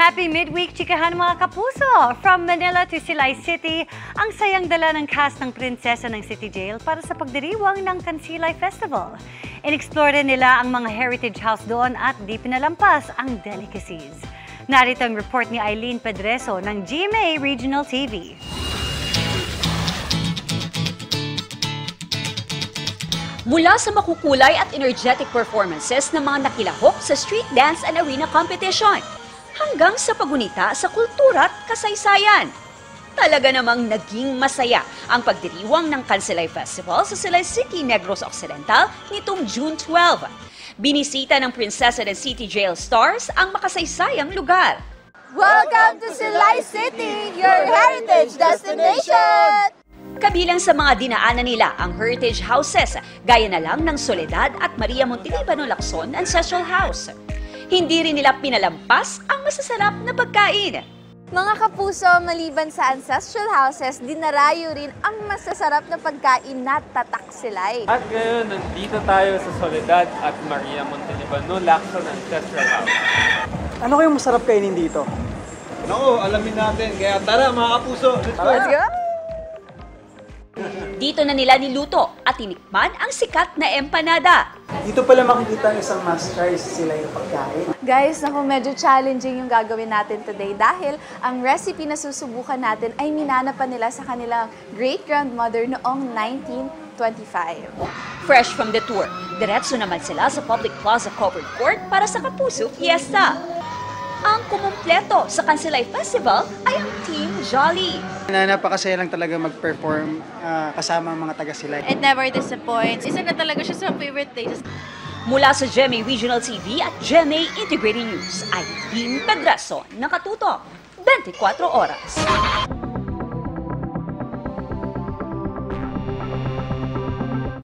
Happy midweek, chikahan mga kapuso! From Manila to Silay City, ang sayang dala ng cast ng prinsesa ng City Jail para sa pagdiriwang ng Kansilay Festival. In-explore nila ang mga heritage house doon at di pinalampas ang delicacies. Narito ang report ni Eileen Pedreso ng GMA Regional TV. Mula sa makukulay at energetic performances ng mga nakilahok sa street dance and arena competition, hanggang sa pagunita sa kultura at kasaysayan. Talaga namang naging masaya ang pagdiriwang ng Kansilay Festival sa Silay City, Negros Occidental nitong June 12. Binisita ng Prinsesa ng City Jail Stars ang makasaysayang lugar. Welcome to Silay City, your heritage destination! Kabilang sa mga dinaanan nila ang heritage houses, gaya na lang ng Soledad at Maria Montelibano Lacson Ancestral House. Hindi rin nila pinalampas ang masasarap na pagkain. Mga kapuso, maliban sa ancestral houses, dinarayo rin ang masasarap na pagkain na tatak Silay. At ngayon, nandito tayo sa Soledad at Maria Montelibano Lacson Ancestral House. Ano kayong masarap kainin dito? Naku, alamin natin. Kaya tara mga kapuso, let's go! Let's go! Dito na nila niluto at tinikman ang sikat na empanada. Dito pala makikita ang isang master sila yung pagkain. Guys, naku, medyo challenging yung gagawin natin today dahil ang recipe na susubukan natin ay minana pa nila sa kanilang great-grandmother noong 1925. Fresh from the tour, diretso naman sila sa Public Plaza Covered Court para sa Kapuso Fiesta. Ang kumumpleto sa Kansilay Festival ay ang Team Jolly. Napakasaya lang talaga mag-perform kasama ang mga taga-Silay. It never disappoints. Isa na talaga siya sa favorite places. Mula sa GMA Regional TV at GMA Integrated News, Eileen Pedreso, nakatutok 24 oras.